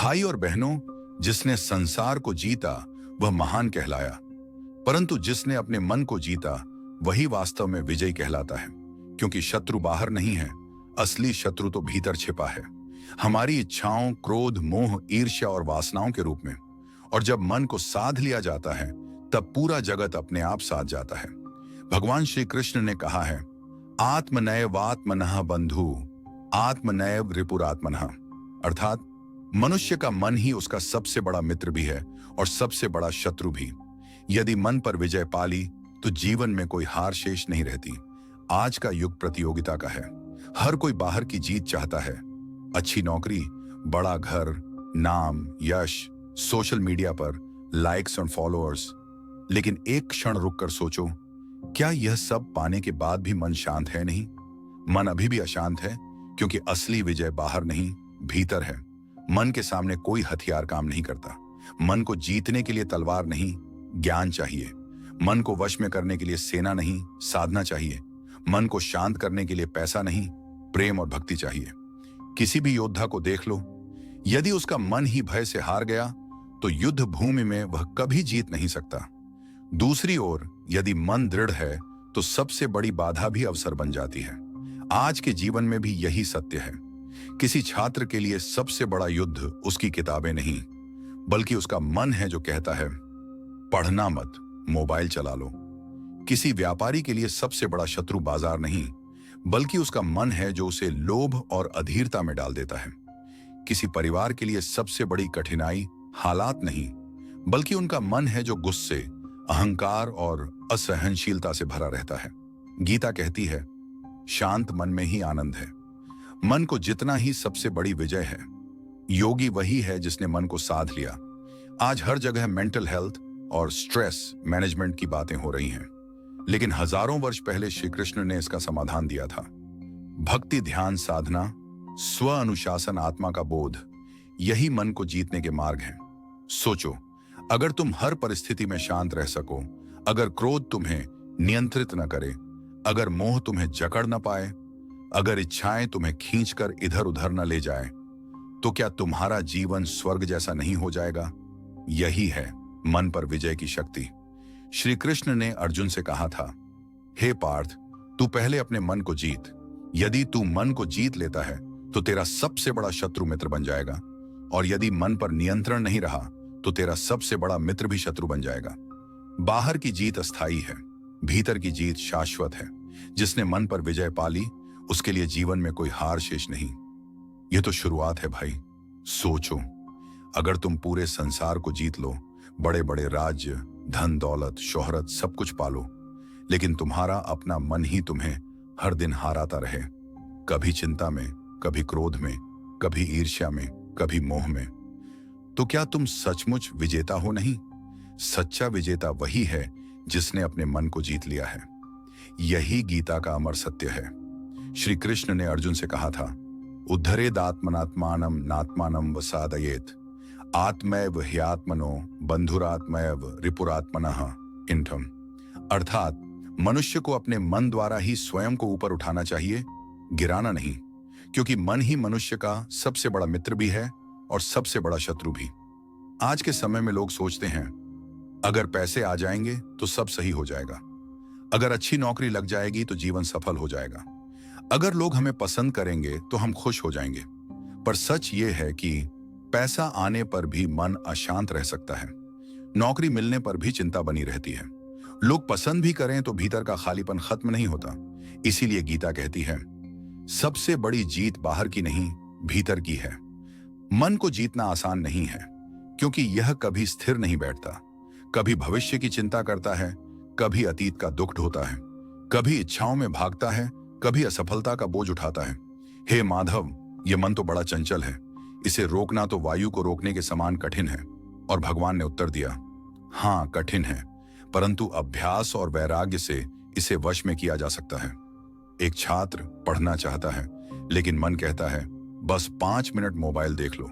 भाई और बहनों, जिसने संसार को जीता वह महान कहलाया, परंतु जिसने अपने मन को जीता वही वास्तव में विजयी कहलाता है। क्योंकि शत्रु बाहर नहीं है, असली शत्रु तो भीतर छिपा है, हमारी इच्छाओं, क्रोध, मोह, ईर्ष्या और वासनाओं के रूप में। और जब मन को साध लिया जाता है तब पूरा जगत अपने आप साध जाता है। भगवान श्री कृष्ण ने कहा है, आत्मनैवात्मनः बंधु आत्मनैव रिपुरात्मनः, अर्थात मनुष्य का मन ही उसका सबसे बड़ा मित्र भी है और सबसे बड़ा शत्रु भी। यदि मन पर विजय पाली तो जीवन में कोई हार शेष नहीं रहती। आज का युग प्रतियोगिता का है, हर कोई बाहर की जीत चाहता है, अच्छी नौकरी, बड़ा घर, नाम, यश, सोशल मीडिया पर लाइक्स और फॉलोअर्स। लेकिन एक क्षण रुककर सोचो, क्या यह सब पाने के बाद भी मन शांत है? नहीं, मन अभी भी अशांत है, क्योंकि असली विजय बाहर नहीं, भीतर है। मन के सामने कोई हथियार काम नहीं करता। मन को जीतने के लिए तलवार नहीं, ज्ञान चाहिए। मन को वश में करने के लिए सेना नहीं, साधना चाहिए। मन को शांत करने के लिए पैसा नहीं, प्रेम और भक्ति चाहिए। किसी भी योद्धा को देख लो, यदि उसका मन ही भय से हार गया तो युद्ध भूमि में वह कभी जीत नहीं सकता। दूसरी ओर यदि मन दृढ़ है तो सबसे बड़ी बाधा भी अवसर बन जाती है। आज के जीवन में भी यही सत्य है। किसी छात्र के लिए सबसे बड़ा युद्ध उसकी किताबें नहीं, बल्कि उसका मन है जो कहता है पढ़ना मत, मोबाइल चला लो। किसी व्यापारी के लिए सबसे बड़ा शत्रु बाजार नहीं, बल्कि उसका मन है जो उसे लोभ और अधीरता में डाल देता है। किसी परिवार के लिए सबसे बड़ी कठिनाई हालात नहीं, बल्कि उनका मन है जो गुस्से, अहंकार और असहनशीलता से भरा रहता है। गीता कहती है, शांत मन में ही आनंद है। मन को जितना ही सबसे बड़ी विजय है। योगी वही है जिसने मन को साध लिया। आज हर जगह मेंटल हेल्थ और स्ट्रेस मैनेजमेंट की बातें हो रही हैं, लेकिन हजारों वर्ष पहले श्री कृष्ण ने इसका समाधान दिया था। भक्ति, ध्यान, साधना, स्व अनुशासन, आत्मा का बोध, यही मन को जीतने के मार्ग हैं। सोचो, अगर तुम हर परिस्थिति में शांत रह सको, अगर क्रोध तुम्हें नियंत्रित न करे, अगर मोह तुम्हें जकड़ न पाए, अगर इच्छाएं तुम्हें खींचकर इधर उधर न ले जाए, तो क्या तुम्हारा जीवन स्वर्ग जैसा नहीं हो जाएगा? यही है मन पर विजय की शक्ति। श्री कृष्ण ने अर्जुन से कहा था, हे पार्थ, तू पहले अपने मन को जीत। यदि तू मन को जीत लेता है तो तेरा सबसे बड़ा शत्रु मित्र बन जाएगा, और यदि मन पर नियंत्रण नहीं रहा तो तेरा सबसे बड़ा मित्र भी शत्रु बन जाएगा। बाहर की जीत अस्थायी है, भीतर की जीत शाश्वत है। जिसने मन पर विजय पाली उसके लिए जीवन में कोई हार शेष नहीं। यह तो शुरुआत है भाई। सोचो, अगर तुम पूरे संसार को जीत लो, बड़े बड़े राज्य, धन दौलत, शोहरत, सब कुछ पालो, लेकिन तुम्हारा अपना मन ही तुम्हें हर दिन हाराता रहे, कभी चिंता में, कभी क्रोध में, कभी ईर्ष्या में, कभी मोह में, तो क्या तुम सचमुच विजेता हो? नहीं, सच्चा विजेता वही है जिसने अपने मन को जीत लिया है। यही गीता का अमर सत्य है। श्री कृष्ण ने अर्जुन से कहा था, उद्धरेदात्मनात्मानं नात्मानं वसादयेत, आत्मैव ह्यात्मनो बंधुरात्मैव रिपुरात्मनः इंठम। अर्थात मनुष्य को अपने मन द्वारा ही स्वयं को ऊपर उठाना चाहिए, गिराना नहीं, क्योंकि मन ही मनुष्य का सबसे बड़ा मित्र भी है और सबसे बड़ा शत्रु भी। आज के समय में लोग सोचते हैं, अगर पैसे आ जाएंगे तो सब सही हो जाएगा, अगर अच्छी नौकरी लग जाएगी तो जीवन सफल हो जाएगा, अगर लोग हमें पसंद करेंगे तो हम खुश हो जाएंगे। पर सच ये है कि पैसा आने पर भी मन अशांत रह सकता है, नौकरी मिलने पर भी चिंता बनी रहती है, लोग पसंद भी करें तो भीतर का खालीपन खत्म नहीं होता। इसीलिए गीता कहती है, सबसे बड़ी जीत बाहर की नहीं, भीतर की है। मन को जीतना आसान नहीं है, क्योंकि यह कभी स्थिर नहीं बैठता, कभी भविष्य की चिंता करता है, कभी अतीत का दुख ढोता है, कभी इच्छाओं में भागता है, कभी असफलता का बोझ उठाता है। हे माधव, यह मन तो बड़ा चंचल है, इसे रोकना तो वायु को रोकने के समान कठिन है। और भगवान ने उत्तर दिया, हाँ कठिन है, परंतु अभ्यास और वैराग्य से इसे वश में किया जा सकता है। एक छात्र पढ़ना चाहता है, लेकिन मन कहता है बस 5 मिनट मोबाइल देख लो,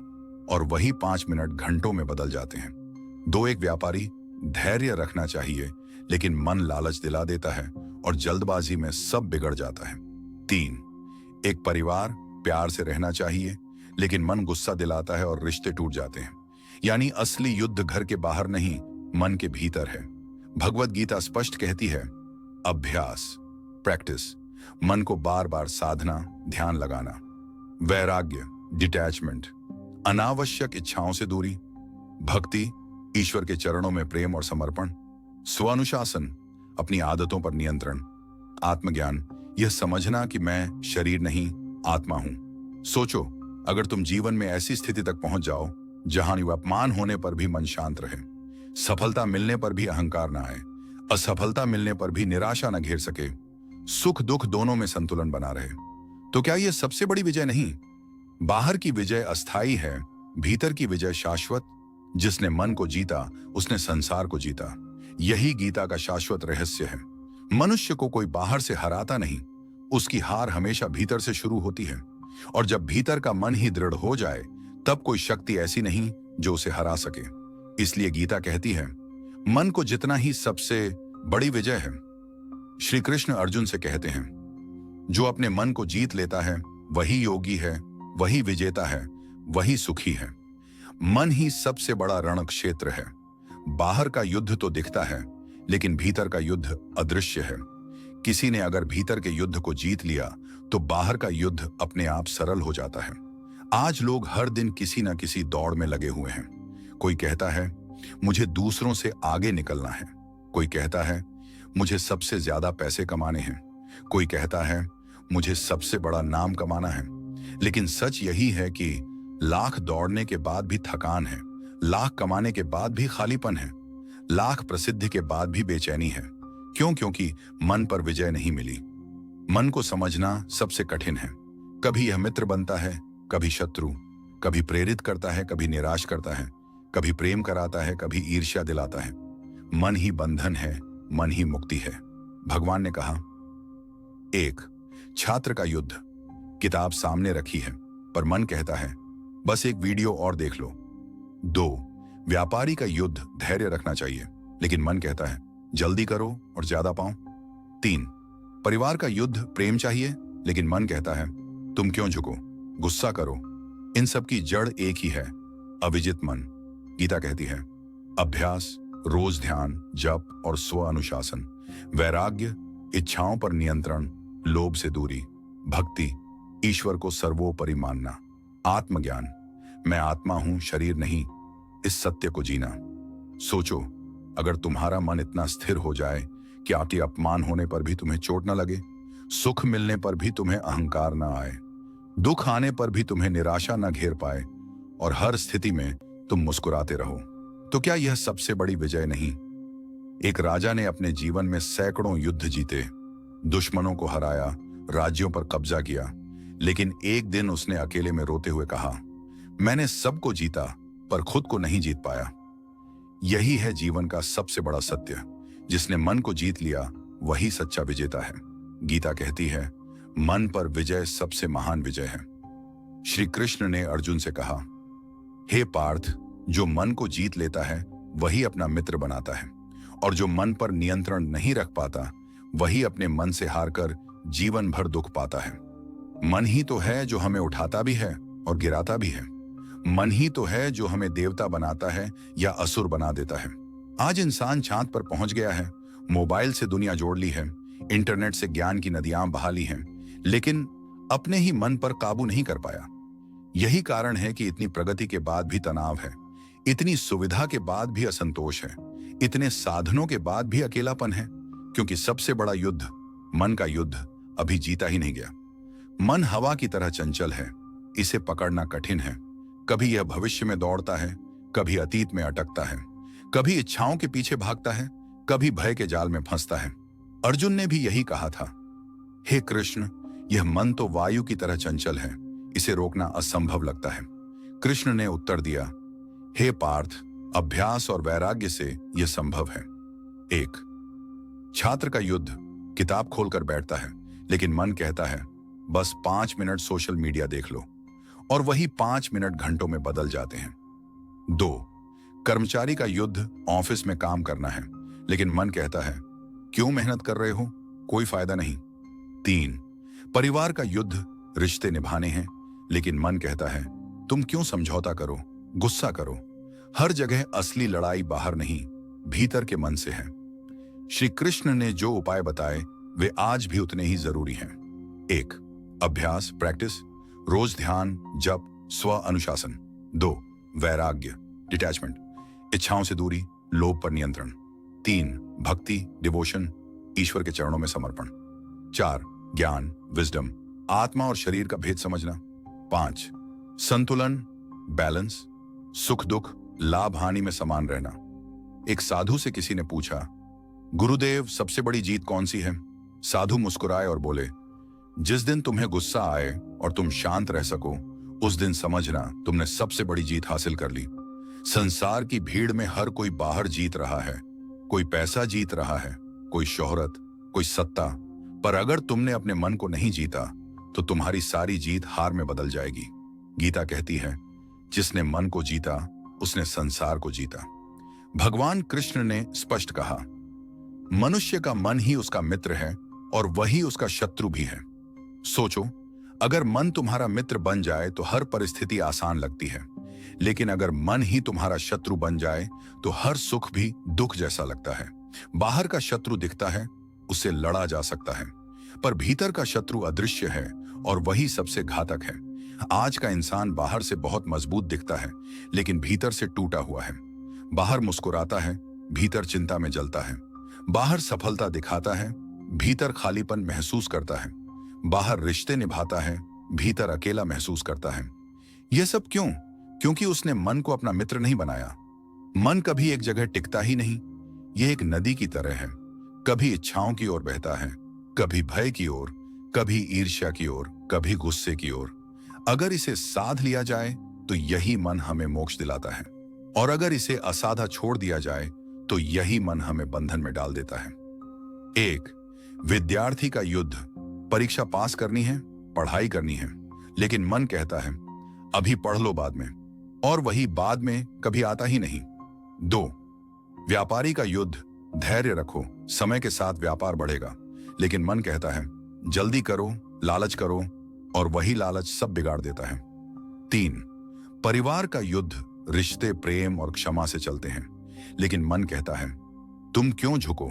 और वही 5 मिनट घंटों में बदल जाते हैं। एक व्यापारी, धैर्य रखना चाहिए, लेकिन मन लालच दिला देता है और जल्दबाजी में सब बिगड़ जाता है। 3, एक परिवार, प्यार से रहना चाहिए, लेकिन मन गुस्सा दिलाता है और रिश्ते टूट जाते हैं। यानी असली युद्ध घर के बाहर नहीं, मन के भीतर है। भगवत गीता स्पष्ट कहती है, अभ्यास, प्रैक्टिस, मन को बार बार साधना, ध्यान लगाना। वैराग्य, डिटैचमेंट, अनावश्यक इच्छाओं से दूरी। भक्ति, ईश्वर के चरणों में प्रेम और समर्पण। स्वानुशासन, अपनी आदतों पर नियंत्रण। आत्मज्ञान, यह समझना कि मैं शरीर नहीं, आत्मा हूं। सोचो, अगर तुम जीवन में ऐसी स्थिति तक पहुंच जाओ जहां अपमान होने पर भी मन शांत रहे, सफलता मिलने पर भी अहंकार ना आए, असफलता मिलने पर भी निराशा न घेर सके, सुख दुख दोनों में संतुलन बना रहे, तो क्या यह सबसे बड़ी विजय नहीं? बाहर की विजय अस्थायी है, भीतर की विजय शाश्वत। जिसने मन को जीता उसने संसार को जीता। यही गीता का शाश्वत रहस्य है। मनुष्य को कोई बाहर से हराता नहीं, उसकी हार हमेशा भीतर से शुरू होती है। और जब भीतर का मन ही दृढ़ हो जाए, तब कोई शक्ति ऐसी नहीं जो उसे हरा सके। इसलिए गीता कहती है, मन को जितना ही सबसे बड़ी विजय है। श्री कृष्ण अर्जुन से कहते हैं, जो अपने मन को जीत लेता है वही योगी है, वही विजेता है, वही सुखी है। मन ही सबसे बड़ा रण क्षेत्र है। बाहर का युद्ध तो दिखता है, लेकिन भीतर का युद्ध अदृश्य है। किसी ने अगर भीतर के युद्ध को जीत लिया तो बाहर का युद्ध अपने आप सरल हो जाता है। आज लोग हर दिन किसी न किसी दौड़ में लगे हुए हैं। कोई कहता है, मुझे दूसरों से आगे निकलना है। कोई कहता है, मुझे सबसे ज्यादा पैसे कमाने हैं। कोई कहता है, मुझे सबसे बड़ा नाम कमाना है। लेकिन सच यही है कि लाख दौड़ने के बाद भी थकान है, लाख कमाने के बाद भी खालीपन है, लाख प्रसिद्धि के बाद भी बेचैनी है। क्यों? क्योंकि मन पर विजय नहीं मिली। मन को समझना सबसे कठिन है। कभी यह मित्र बनता है, कभी शत्रु, कभी प्रेरित करता है, कभी निराश करता है, कभी प्रेम कराता है, कभी ईर्ष्या दिलाता है। मन ही बंधन है, मन ही मुक्ति है। भगवान ने कहा, 1. छात्र का युद्ध, किताब सामने रखी है पर मन कहता है बस एक वीडियो और देख लो। 2. व्यापारी का युद्ध, धैर्य रखना चाहिए लेकिन मन कहता है जल्दी करो और ज्यादा पाओ। 3. परिवार का युद्ध, प्रेम चाहिए लेकिन मन कहता है तुम क्यों झुको, गुस्सा करो। इन सब की जड़ एक ही है, अविजित मन। गीता कहती है, अभ्यास, रोज ध्यान, जप और स्व अनुशासन। वैराग्य, इच्छाओं पर नियंत्रण, लोभ से दूरी। भक्ति, ईश्वर को सर्वोपरि मानना। आत्मज्ञान, मैं आत्मा हूं, शरीर नहीं, इस सत्य को जीना। सोचो, अगर तुम्हारा मन इतना स्थिर हो जाए कि आपके अपमान होने पर भी तुम्हें चोट न लगे, सुख मिलने पर भी तुम्हें अहंकार न आए, दुख आने पर भी तुम्हें निराशा न घेर पाए और हर स्थिति में तुम मुस्कुराते रहो, तो क्या यह सबसे बड़ी विजय नहीं? एक राजा ने अपने जीवन में सैकड़ों युद्ध जीते, दुश्मनों को हराया, राज्यों पर कब्जा किया, लेकिन एक दिन उसने अकेले में रोते हुए कहा, मैंने सबको जीता पर खुद को नहीं जीत पाया। यही है जीवन का सबसे बड़ा सत्य। जिसने मन को जीत लिया वही सच्चा विजेता है। गीता कहती है, मन पर विजय सबसे महान विजय है। श्री कृष्ण ने अर्जुन से कहा, हे पार्थ, जो मन को जीत लेता है वही अपना मित्र बनाता है, और जो मन पर नियंत्रण नहीं रख पाता वही अपने मन से हारकर जीवन भर दुख पाता है। मन ही तो है जो हमें उठाता भी है और गिराता भी है। मन ही तो है जो हमें देवता बनाता है या असुर बना देता है। आज इंसान चांद पर पहुंच गया है, मोबाइल से दुनिया जोड़ ली है, इंटरनेट से ज्ञान की नदियां बहा ली हैं, लेकिन अपने ही मन पर काबू नहीं कर पाया। यही कारण है कि इतनी प्रगति के बाद भी तनाव है, इतनी सुविधा के बाद भी असंतोष है, इतने साधनों के बाद भी अकेलापन है, क्योंकि सबसे बड़ा युद्ध, मन का युद्ध, अभी जीता ही नहीं गया। मन हवा की तरह चंचल है, इसे पकड़ना कठिन है। कभी यह भविष्य में दौड़ता है, कभी अतीत में अटकता है, कभी इच्छाओं के पीछे भागता है, कभी भय के जाल में फंसता है। अर्जुन ने भी यही कहा था, हे कृष्ण, यह मन तो वायु की तरह चंचल है, इसे रोकना असंभव लगता है। कृष्ण ने उत्तर दिया, हे पार्थ, अभ्यास और वैराग्य से यह संभव है। 1. छात्र का युद्ध, किताब खोलकर बैठता है लेकिन मन कहता है बस 5 मिनट सोशल मीडिया देख लो, और वही 5 मिनट घंटों में बदल जाते हैं। 2. कर्मचारी का युद्ध, ऑफिस में काम करना है लेकिन मन कहता है क्यों मेहनत कर रहे हो, कोई फायदा नहीं। 3. परिवार का युद्ध, रिश्ते निभाने हैं लेकिन मन कहता है तुम क्यों समझौता करो, गुस्सा करो। हर जगह असली लड़ाई बाहर नहीं, भीतर के मन से है। श्री कृष्ण ने जो उपाय बताए वे आज भी उतने ही जरूरी हैं। 1. अभ्यास, प्रैक्टिस, रोज ध्यान, जप, स्व अनुशासन। 2. वैराग्य, डिटैचमेंट, इच्छाओं से दूरी, लोभ पर नियंत्रण। 3. भक्ति, डिवोशन, ईश्वर के चरणों में समर्पण। 4. ज्ञान, विजडम, आत्मा और शरीर का भेद समझना। 5. संतुलन, बैलेंस, सुख दुख, लाभ हानि में समान रहना। एक साधु से किसी ने पूछा, गुरुदेव सबसे बड़ी जीत कौन सी है? साधु मुस्कुराए और बोले, जिस दिन तुम्हें गुस्सा आए और तुम शांत रह सको, उस दिन समझना तुमने सबसे बड़ी जीत हासिल कर ली। संसार की भीड़ में हर कोई बाहर जीत रहा है, कोई पैसा जीत रहा है, कोई शोहरत, कोई सत्ता, पर अगर तुमने अपने मन को नहीं जीता तो तुम्हारी सारी जीत हार में बदल जाएगी। गीता कहती है, जिसने मन को जीता उसने संसार को जीता। भगवान कृष्ण ने स्पष्ट कहा, मनुष्य का मन ही उसका मित्र है और वही उसका शत्रु भी है। सोचो, अगर मन तुम्हारा मित्र बन जाए तो हर परिस्थिति आसान लगती है, लेकिन अगर मन ही तुम्हारा शत्रु बन जाए तो हर सुख भी दुख जैसा लगता है। बाहर का शत्रु दिखता है, उससे लड़ा जा सकता है, पर भीतर का शत्रु अदृश्य है और वही सबसे घातक है। आज का इंसान बाहर से बहुत मजबूत दिखता है, लेकिन भीतर से टूटा हुआ है। बाहर मुस्कुराता है, भीतर चिंता में जलता है। बाहर सफलता दिखाता है, भीतर खालीपन महसूस करता है। बाहर रिश्ते निभाता है, भीतर अकेला महसूस करता है। यह सब क्यों? क्योंकि उसने मन को अपना मित्र नहीं बनाया। मन कभी एक जगह टिकता ही नहीं। यह एक नदी की तरह है, कभी इच्छाओं की ओर बहता है, कभी भय की ओर, कभी ईर्ष्या की ओर, कभी गुस्से की ओर। अगर इसे साध लिया जाए तो यही मन हमें मोक्ष दिलाता है, और अगर इसे असाधा छोड़ दिया जाए तो यही मन हमें बंधन में डाल देता है। 1. विद्यार्थी का युद्ध। परीक्षा पास करनी है, पढ़ाई करनी है, लेकिन मन कहता है अभी पढ़ लो बाद में, और वही बाद में कभी आता ही नहीं। 2. व्यापारी का युद्ध। धैर्य रखो, समय के साथ व्यापार बढ़ेगा, लेकिन मन कहता है जल्दी करो, लालच करो, और वही लालच सब बिगाड़ देता है। 3. परिवार का युद्ध। रिश्ते प्रेम और क्षमा से चलते हैं, लेकिन मन कहता है तुम क्यों झुको,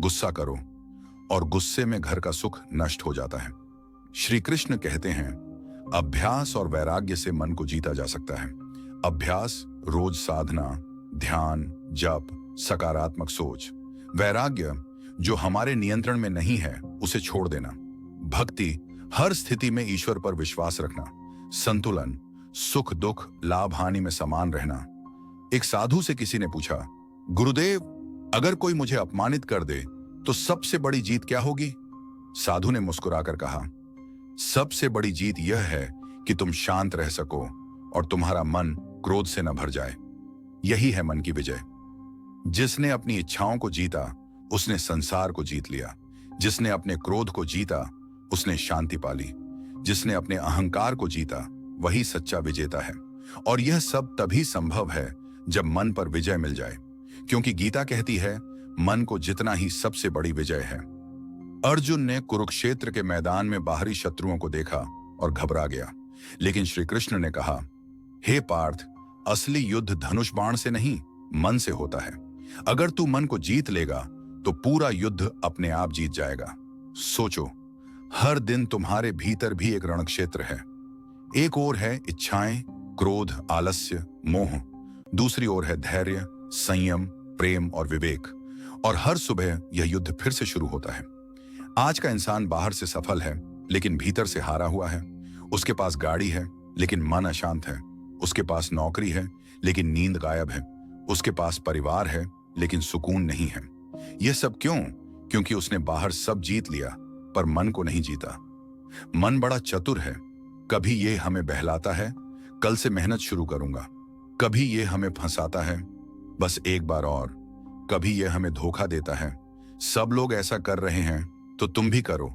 गुस्सा करो, और गुस्से में घर का सुख नष्ट हो जाता है। श्री कृष्ण कहते हैं, अभ्यास और वैराग्य से मन को जीता जा सकता है। अभ्यास, रोज साधना, ध्यान, जप, सकारात्मक सोच। वैराग्य, जो हमारे नियंत्रण में नहीं है उसे छोड़ देना। भक्ति, हर स्थिति में ईश्वर पर विश्वास रखना। संतुलन, सुख दुख, लाभ हानि में समान रहना। एक साधु से किसी ने पूछा, गुरुदेव अगर कोई मुझे अपमानित कर दे तो सबसे बड़ी जीत क्या होगी? साधु ने मुस्कुराकर कहा, सबसे बड़ी जीत यह है कि तुम शांत रह सको और तुम्हारा मन क्रोध से न भर जाए। यही है मन की विजय। जिसने अपनी इच्छाओं को जीता उसने संसार को जीत लिया। जिसने अपने क्रोध को जीता उसने शांति पाली। जिसने अपने अहंकार को जीता वही सच्चा विजेता है। और यह सब तभी संभव है जब मन पर विजय मिल जाए, क्योंकि गीता कहती है मन को जितना ही सबसे बड़ी विजय है। अर्जुन ने कुरुक्षेत्र के मैदान में बाहरी शत्रुओं को देखा और घबरा गया, लेकिन श्री कृष्ण ने कहा, हे पार्थ, असली युद्ध धनुष बाण से नहीं मन से होता है। अगर तू मन को जीत लेगा तो पूरा युद्ध अपने आप जीत जाएगा। सोचो, हर दिन तुम्हारे भीतर भी एक रणक्षेत्र है। एक ओर है इच्छाएं, क्रोध, आलस्य, मोह। दूसरी ओर है धैर्य, संयम, प्रेम और विवेक। और हर सुबह यह युद्ध फिर से शुरू होता है। आज का इंसान बाहर से सफल है लेकिन भीतर से हारा हुआ है। उसके पास गाड़ी है लेकिन मन अशांत है। उसके पास नौकरी है लेकिन नींद गायब है। उसके पास परिवार है लेकिन सुकून नहीं है। यह सब क्यों? क्योंकि उसने बाहर सब जीत लिया पर मन को नहीं जीता। मन बड़ा चतुर है। कभी ये हमें बहलाता है, कल से मेहनत शुरू करूंगा। कभी ये हमें फंसाता है, बस एक बार और। कभी ये हमें धोखा देता है, सब लोग ऐसा कर रहे हैं तो तुम भी करो।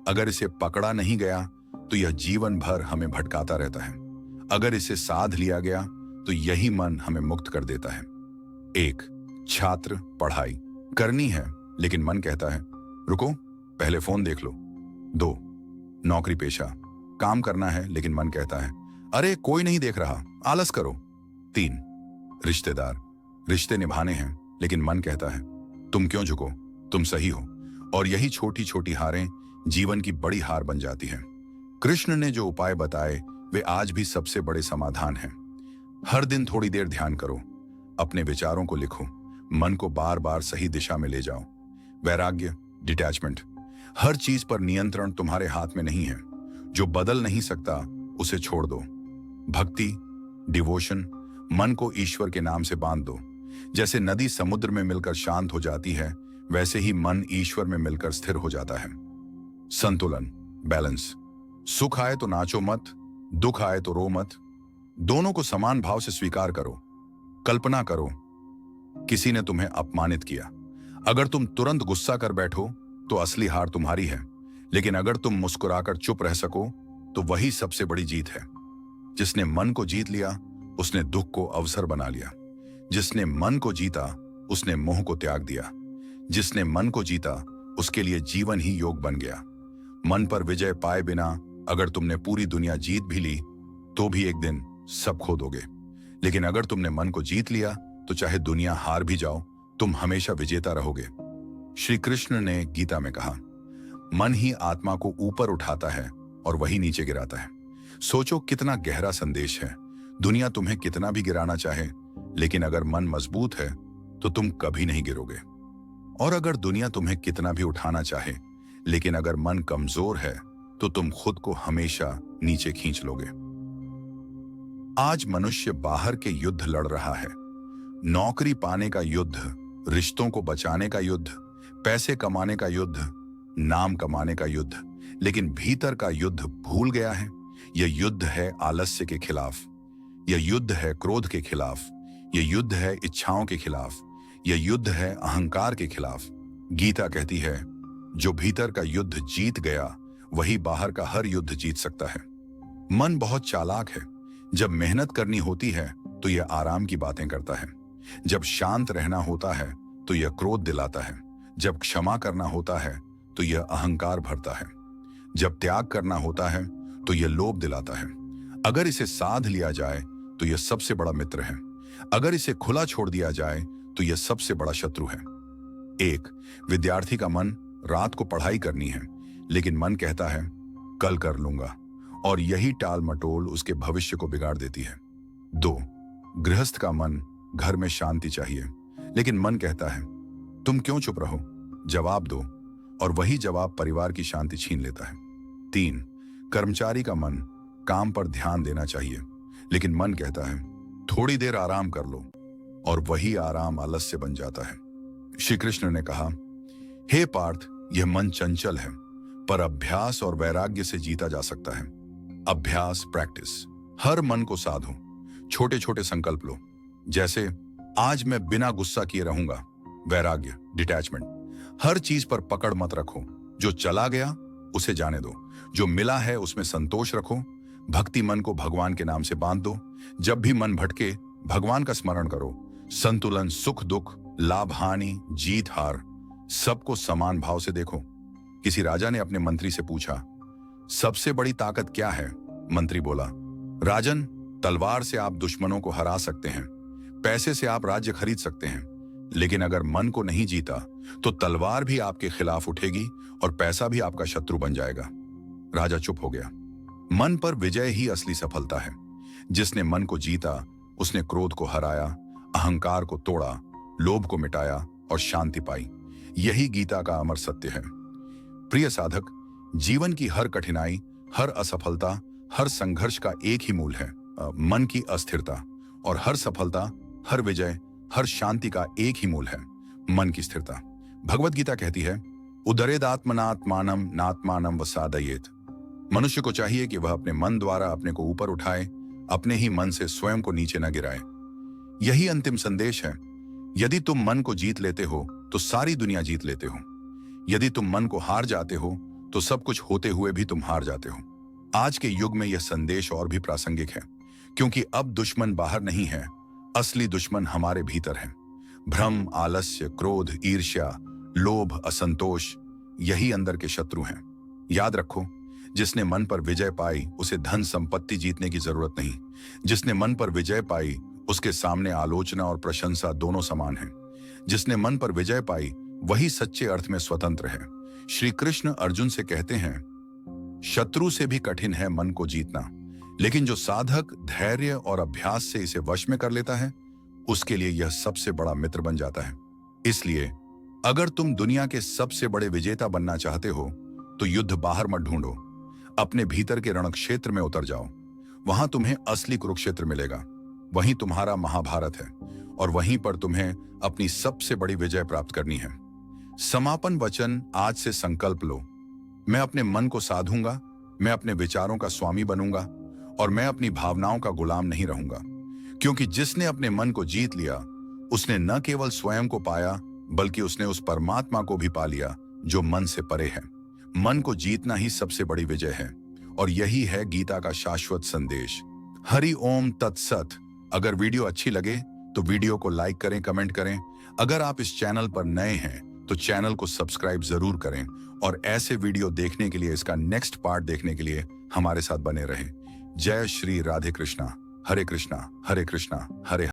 अगर इसे पकड़ा नहीं गया तो यह जीवन भर हमें भटकाता रहता है। अगर इसे साध लिया गया तो यही मन हमें मुक्त कर देता है। 1. छात्र, पढ़ाई करनी है लेकिन मन कहता है रुको, पहले फोन देख लो। 2. नौकरी पेशा, काम करना है लेकिन मन कहता है अरे कोई नहीं देख रहा, आलस करो। 3, रिश्तेदार। रिश्ते निभाने हैं, लेकिन मन कहता है तुम क्यों झुको, तुम सही हो। और यही छोटी छोटी हारें जीवन की बड़ी हार बन जाती हैं। कृष्ण ने जो उपाय बताए वे आज भी सबसे बड़े समाधान हैं। हर दिन थोड़ी देर ध्यान करो, अपने विचारों को लिखो, मन को बार बार सही दिशा में ले जाओ। वैराग्य, डिटैचमेंट। हर चीज पर नियंत्रण तुम्हारे हाथ में नहीं है। जो बदल नहीं सकता उसे छोड़ दो। भक्ति, डिवोशन। मन को ईश्वर के नाम से बांध दो। जैसे नदी समुद्र में मिलकर शांत हो जाती है, वैसे ही मन ईश्वर में मिलकर स्थिर हो जाता है। संतुलन, बैलेंस। सुख आए तो नाचो मत, दुख आए तो रो मत। दोनों को समान भाव से स्वीकार करो। कल्पना करो किसी ने तुम्हें अपमानित किया। अगर तुम तुरंत गुस्सा कर बैठो तो असली हार तुम्हारी है, लेकिन अगर तुम मुस्कुराकर चुप रह सको तो वही सबसे बड़ी जीत है। जिसने मन को जीत लिया उसने दुख को अवसर बना लिया। जिसने मन को जीता उसने मोह को त्याग दिया। जिसने मन को जीता उसके लिए जीवन ही योग बन गया। मन पर विजय पाए बिना अगर तुमने पूरी दुनिया जीत भी ली तो भी एक दिन सब खो दोगे, लेकिन अगर तुमने मन को जीत लिया तो चाहे दुनिया हार भी जाओ, तुम हमेशा विजेता रहोगे। श्री कृष्ण ने गीता में कहा, मन ही आत्मा को ऊपर उठाता है और वही नीचे गिराता है। सोचो कितना गहरा संदेश है। दुनिया तुम्हें कितना भी गिराना चाहे, लेकिन अगर मन मजबूत है तो तुम कभी नहीं गिरोगे। और अगर दुनिया तुम्हें कितना भी उठाना चाहे, लेकिन अगर मन कमजोर है तो तुम खुद को हमेशा नीचे खींच लोगे। आज मनुष्य बाहर के युद्ध लड़ रहा है। नौकरी पाने का युद्ध, रिश्तों को बचाने का युद्ध, पैसे कमाने का युद्ध, नाम कमाने का युद्ध, लेकिन भीतर का युद्ध भूल गया है। यह युद्ध है आलस्य के खिलाफ, यह युद्ध है क्रोध के खिलाफ, यह युद्ध है इच्छाओं के खिलाफ, यह युद्ध है अहंकार के खिलाफ। गीता कहती है, जो भीतर का युद्ध जीत गया वही बाहर का हर युद्ध जीत सकता है। मन बहुत चालाक है। जब मेहनत करनी होती है तो यह आराम की बातें करता है। जब शांत रहना होता है तो यह क्रोध दिलाता है। जब क्षमा करना होता है तो यह अहंकार भरता है। जब त्याग करना होता है तो यह लोभ दिलाता है। अगर इसे साध लिया जाए तो यह सबसे बड़ा मित्र है। अगर इसे खुला छोड़ दिया जाए तो यह सबसे बड़ा शत्रु है। एक विद्यार्थी का मन रात को पढ़ाई करनी है, लेकिन मन कहता है कल कर लूंगा, और यही टाल मटोल उसके भविष्य को बिगाड़ देती है। 2 गृहस्थ का मन घर में शांति चाहिए, लेकिन मन कहता है तुम क्यों चुप रहो, जवाब दो, और वही जवाब परिवार की शांति छीन लेता है। 3 कर्मचारी का मन काम पर ध्यान देना चाहिए, लेकिन मन कहता है थोड़ी देर आराम कर लो, और वही आराम आलस्य बन जाता है। श्री कृष्ण ने कहा, हे पार्थ, यह मन चंचल है, पर अभ्यास और वैराग्य से जीता जा सकता है। अभ्यास, प्रैक्टिस। हर मन को साधो। छोटे छोटे संकल्प लो, जैसे आज मैं बिना गुस्सा किए रहूंगा। वैराग्य, डिटैचमेंट। हर चीज पर पकड़ मत रखो। जो चला गया उसे जाने दो, जो मिला है उसमें संतोष रखो। भक्ति, मन को भगवान के नाम से बांध दो। जब भी मन भटके भगवान का स्मरण करो। संतुलन, सुख दुख, लाभ हानि, जीत हार, सबको समान भाव से देखो। किसी राजा ने अपने मंत्री से पूछा, सबसे बड़ी ताकत क्या है? मंत्री बोला, राजन, तलवार से आप दुश्मनों को हरा सकते हैं, पैसे से आप राज्य खरीद सकते हैं, लेकिन अगर मन को नहीं जीता तो तलवार भी आपके खिलाफ उठेगी और पैसा भी आपका शत्रु बन जाएगा। राजा चुप हो गया। मन पर विजय ही असली सफलता है। जिसने मन को जीता उसने क्रोध को हराया, अहंकार को तोड़ा, लोभ को मिटाया और शांति पाई। यही गीता का अमर सत्य है। प्रिय साधक, जीवन की हर कठिनाई, हर असफलता, हर संघर्ष का एक ही मूल है, मन की अस्थिरता। और हर सफलता, हर विजय, हर शांति का एक ही मूल है, मन की स्थिरता। भगवत गीता कहती है, उदरेदात्मनात्मानम नात्मानम वसादयेत। मनुष्य को चाहिए कि वह अपने मन द्वारा अपने को ऊपर उठाए, अपने ही मन से स्वयं को नीचे न गिराए। यही अंतिम संदेश है। यदि तुम मन को जीत लेते हो तो सारी दुनिया जीत लेते हो। यदि तुम मन को हार जाते हो तो सब कुछ होते हुए भी तुम हार जाते हो। आज के युग में यह संदेश और भी प्रासंगिक है, क्योंकि अब दुश्मन बाहर नहीं है, असली दुश्मन हमारे भीतर है। भ्रम, आलस्य, क्रोध, ईर्ष्या, लोभ, असंतोष, यही अंदर के शत्रु हैं। याद रखो, जिसने मन पर विजय पाई उसे धन संपत्ति जीतने की जरूरत नहीं। जिसने मन पर विजय पाई उसके सामने आलोचना और प्रशंसा दोनों समान हैं। जिसने मन पर विजय पाई वही सच्चे अर्थ में स्वतंत्र है। श्री कृष्ण अर्जुन से कहते हैं, शत्रु से भी कठिन है मन को जीतना, लेकिन जो साधक धैर्य और अभ्यास से इसे वश में कर लेता है उसके लिए यह सबसे बड़ा मित्र बन जाता है। इसलिए अगर तुम दुनिया के सबसे बड़े विजेता बनना चाहते हो तो युद्ध बाहर मत ढूंढो, अपने भीतर के रणक्षेत्र में उतर जाओ। वहां तुम्हें असली कुरुक्षेत्र मिलेगा, वहीं तुम्हारा महाभारत है और वहीं पर तुम्हें अपनी सबसे बड़ी विजय प्राप्त करनी है। समापन वचन आज से संकल्प लो, मैं अपने मन को साधूंगा, मैं अपने विचारों का स्वामी बनूंगा और मैं अपनी भावनाओं का गुलाम नहीं रहूंगा। क्योंकि जिसने अपने मन को जीत लिया उसने न केवल स्वयं को पाया बल्कि उसने उस परमात्मा को भी पा लिया जो मन से परे है। मन को जीतना ही सबसे बड़ी विजय है और यही है गीता का शाश्वत संदेश। हरि ओम तत्सत। अगर वीडियो अच्छी लगे तो वीडियो को लाइक करें, कमेंट करें। अगर आप इस चैनल पर नए हैं तो चैनल को सब्सक्राइब जरूर करें और ऐसे वीडियो देखने के लिए, इसका नेक्स्ट पार्ट देखने के लिए हमारे साथ बने रहें। जय श्री राधे कृष्णा। हरे कृष्णा हरे कृष्णा हरे